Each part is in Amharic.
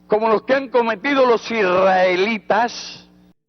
como los que han cometido los israelitas.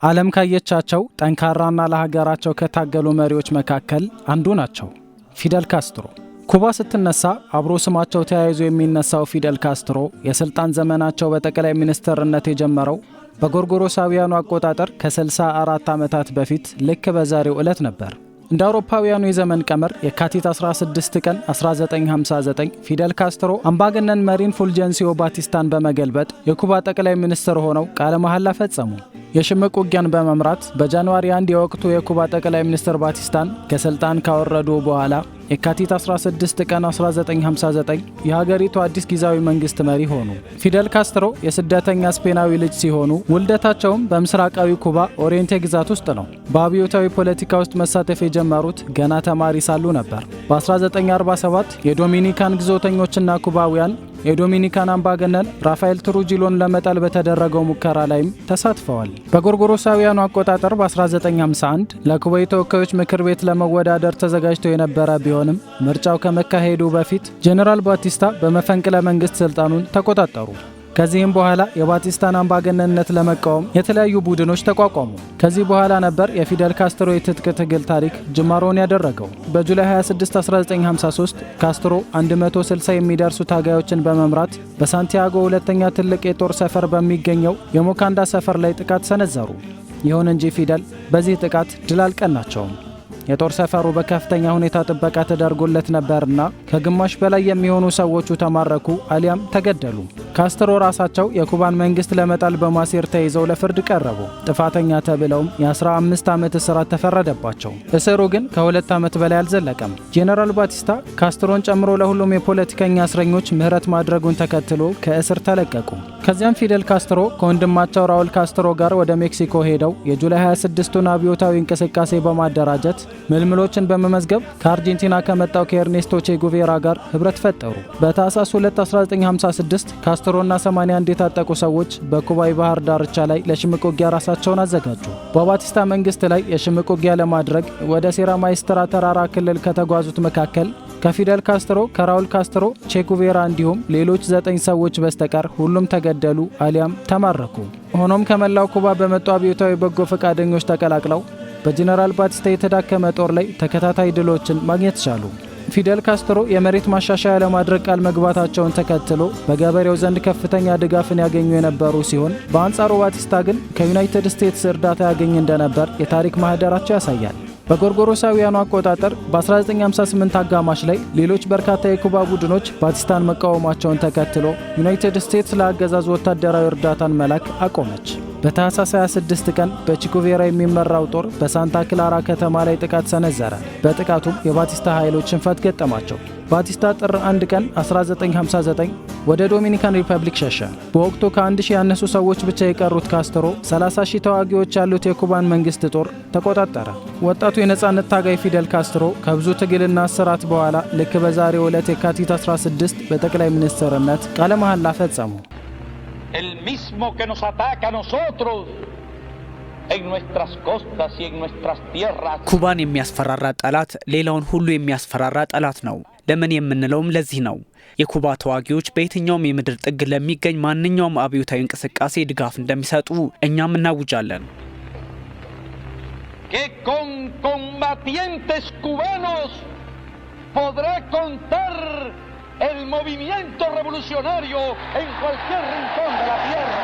ዓለም ካየቻቸው ጠንካራና ለሀገራቸው ከታገሉ መሪዎች መካከል አንዱ ናቸው ፊደል ካስትሮ። ኩባ ስትነሳ አብሮ ስማቸው ተያይዞ የሚነሳው ፊደል ካስትሮ የስልጣን ዘመናቸው በጠቅላይ ሚኒስትርነት የጀመረው በጎርጎሮሳውያኑ አቆጣጠር ከ64 ዓመታት በፊት ልክ በዛሬው ዕለት ነበር። እንደ አውሮፓውያኑ የዘመን ቀመር የካቲት 16 ቀን 1959 ፊደል ካስትሮ አምባገነን መሪን ፉልጀንሲዮ ባቲስታን በመገልበጥ የኩባ ጠቅላይ ሚኒስትር ሆነው ቃለ መሐላ ፈጸሙ። የሽምቅ ውጊያን በመምራት በጃንዋሪ 1 የወቅቱ የኩባ ጠቅላይ ሚኒስትር ባቲስታን ከስልጣን ካወረዱ በኋላ የካቲት 16 ቀን 1959 የሀገሪቱ አዲስ ጊዜያዊ መንግስት መሪ ሆኑ። ፊደል ካስትሮ የስደተኛ ስፔናዊ ልጅ ሲሆኑ ውልደታቸውም በምስራቃዊ ኩባ ኦሪየንቴ ግዛት ውስጥ ነው። በአብዮታዊ ፖለቲካ ውስጥ መሳተፍ የጀመሩት ገና ተማሪ ሳሉ ነበር። በ1947 የዶሚኒካን ግዞተኞችና ኩባውያን የዶሚኒካን አምባገነን ራፋኤል ትሩጂሎን ለመጣል በተደረገው ሙከራ ላይም ተሳትፈዋል። በጎርጎሮሳውያኑ አቆጣጠር በ1951 ለኩባ የተወካዮች ምክር ቤት ለመወዳደር ተዘጋጅተው የነበረ ቢሆንም ምርጫው ከመካሄዱ በፊት ጄኔራል ባቲስታ በመፈንቅለ መንግስት ስልጣኑን ተቆጣጠሩ። ከዚህም በኋላ የባቲስታን አምባገነንነት ለመቃወም የተለያዩ ቡድኖች ተቋቋሙ። ከዚህ በኋላ ነበር የፊደል ካስትሮ የትጥቅ ትግል ታሪክ ጅማሮን ያደረገው። በጁላይ 26 1953 ካስትሮ 160 የሚደርሱ ታጋዮችን በመምራት በሳንቲያጎ ሁለተኛ ትልቅ የጦር ሰፈር በሚገኘው የሞካንዳ ሰፈር ላይ ጥቃት ሰነዘሩ። ይሁን እንጂ ፊደል በዚህ ጥቃት ድል አልቀናቸውም። የጦር ሰፈሩ በከፍተኛ ሁኔታ ጥበቃ ተደርጎለት ነበርና ከግማሽ በላይ የሚሆኑ ሰዎቹ ተማረኩ አሊያም ተገደሉ። ካስትሮ ራሳቸው የኩባን መንግስት ለመጣል በማሴር ተይዘው ለፍርድ ቀረቡ። ጥፋተኛ ተብለውም የ15 ዓመት እስራት ተፈረደባቸው። እስሩ ግን ከ2 ዓመት በላይ አልዘለቀም። ጄኔራል ባቲስታ ካስትሮን ጨምሮ ለሁሉም የፖለቲከኛ እስረኞች ምህረት ማድረጉን ተከትሎ ከእስር ተለቀቁ። ከዚያም ፊደል ካስትሮ ከወንድማቸው ራውል ካስትሮ ጋር ወደ ሜክሲኮ ሄደው የጁላይ 26ቱን አብዮታዊ እንቅስቃሴ በማደራጀት ምልምሎችን በመመዝገብ ከአርጀንቲና ከመጣው ከኤርኔስቶ ቼ ጉቬራ ጋር ህብረት ፈጠሩ። በታህሳስ 2 1956 ካስትሮና 81 የታጠቁ ሰዎች በኩባዊ ባህር ዳርቻ ላይ ለሽምቅ ውጊያ ራሳቸውን አዘጋጁ። በባቲስታ መንግስት ላይ የሽምቅ ውጊያ ለማድረግ ወደ ሴራ ማይስትራ ተራራ ክልል ከተጓዙት መካከል ከፊደል ካስትሮ፣ ከራውል ካስትሮ፣ ቼ ጉቬራ እንዲሁም ሌሎች 9 ሰዎች በስተቀር ሁሉም ተገደሉ አሊያም ተማረኩ። ሆኖም ከመላው ኩባ በመጡ አብዮታዊ በጎ ፈቃደኞች ተቀላቅለው በጄኔራል ባቲስታ የተዳከመ ጦር ላይ ተከታታይ ድሎችን ማግኘት ቻሉ። ፊደል ካስትሮ የመሬት ማሻሻያ ለማድረግ ቃል መግባታቸውን ተከትሎ በገበሬው ዘንድ ከፍተኛ ድጋፍን ያገኙ የነበሩ ሲሆን በአንጻሩ ባቲስታ ግን ከዩናይትድ ስቴትስ እርዳታ ያገኝ እንደነበር የታሪክ ማህደራቸው ያሳያል። በጎርጎሮሳውያኑ አቆጣጠር በ1958 አጋማሽ ላይ ሌሎች በርካታ የኩባ ቡድኖች ባቲስታን መቃወማቸውን ተከትሎ ዩናይትድ ስቴትስ ለአገዛዙ ወታደራዊ እርዳታን መላክ አቆመች። በታህሳስ 26 ቀን በቺጉቬራ የሚመራው ጦር በሳንታ ክላራ ከተማ ላይ ጥቃት ሰነዘረ። በጥቃቱም የባቲስታ ኃይሎች ሽንፈት ገጠማቸው። ባቲስታ ጥር 1 ቀን 1959 ወደ ዶሚኒካን ሪፐብሊክ ሸሸ። በወቅቱ ከ1000 ያነሱ ሰዎች ብቻ የቀሩት ካስትሮ 30,000 ተዋጊዎች ያሉት የኩባን መንግስት ጦር ተቆጣጠረ። ወጣቱ የነጻነት ታጋይ ፊደል ካስትሮ ከብዙ ትግልና እስራት በኋላ ልክ በዛሬው ዕለት የካቲት 16 በጠቅላይ ሚኒስትርነት ቃለ መሐላ ፈጸሙ። El mismo que nos ataca a nosotros en nuestras costas y en nuestras tierras. ኩባን የሚያስፈራራ ጠላት ሌላውን ሁሉ የሚያስፈራራ ጠላት ነው። ለምን የምንለውም ለዚህ ነው። የኩባ ተዋጊዎች በየትኛውም የምድር ጥግ ለሚገኝ ማንኛውም አብዮታዊ እንቅስቃሴ ድጋፍ እንደሚሰጡ እኛም እናውጃለን። Que con combatientes cubanos podrá contar el movimiento revolucionario en cualquier rincón de la tierra.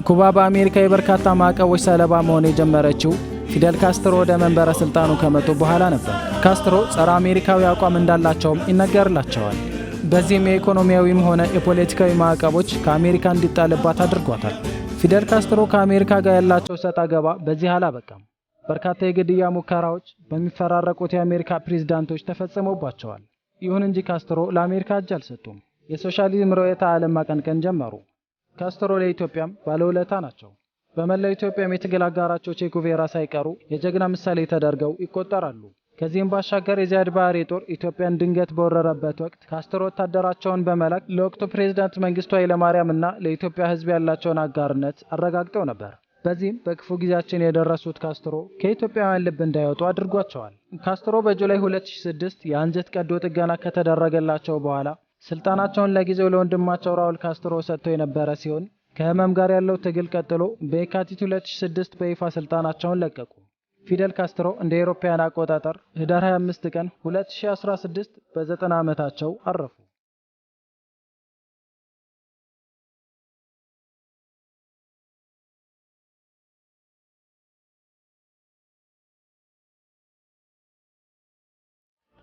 ኩባ በአሜሪካ የበርካታ ማዕቀቦች ሰለባ መሆን የጀመረችው ፊደል ካስትሮ ወደ መንበረ ስልጣኑ ከመጡ በኋላ ነበር። ካስትሮ ጸረ አሜሪካዊ አቋም እንዳላቸውም ይነገርላቸዋል። በዚህም የኢኮኖሚያዊም ሆነ የፖለቲካዊ ማዕቀቦች ከአሜሪካ እንዲጣልባት አድርጓታል። ፊደል ካስትሮ ከአሜሪካ ጋር ያላቸው ሰጣ ገባ በዚህ አላበቃም። በርካታ የግድያ ሙከራዎች በሚፈራረቁት የአሜሪካ ፕሬዝዳንቶች ተፈጽሞባቸዋል። ይሁን እንጂ ካስትሮ ለአሜሪካ እጅ አልሰጡም። የሶሻሊዝም ርዕዮተ ዓለም ማቀንቀን ጀመሩ። ካስትሮ ለኢትዮጵያም ባለውለታ ናቸው። በመላው ኢትዮጵያም የትግል አጋራቸው ቼ ጉቬራ ሳይቀሩ የጀግና ምሳሌ ተደርገው ይቆጠራሉ። ከዚህም ባሻገር የዚያድ ባሬ ጦር ኢትዮጵያን ድንገት በወረረበት ወቅት ካስትሮ ወታደራቸውን በመላክ ለወቅቱ ፕሬዝዳንት መንግስቱ ኃይለማርያምና ለኢትዮጵያ ሕዝብ ያላቸውን አጋርነት አረጋግጠው ነበር። በዚህም በክፉ ጊዜያችን የደረሱት ካስትሮ ከኢትዮጵያውያን ልብ እንዳይወጡ አድርጓቸዋል። ካስትሮ በጁላይ 2006 የአንጀት ቀዶ ጥገና ከተደረገላቸው በኋላ ስልጣናቸውን ለጊዜው ለወንድማቸው ራውል ካስትሮ ሰጥተው የነበረ ሲሆን ከህመም ጋር ያለው ትግል ቀጥሎ በየካቲት 2006 በይፋ ስልጣናቸውን ለቀቁ። ፊደል ካስትሮ እንደ አውሮፓውያን አቆጣጠር ህዳር 25 ቀን 2016 በ90 ዓመታቸው አረፉ።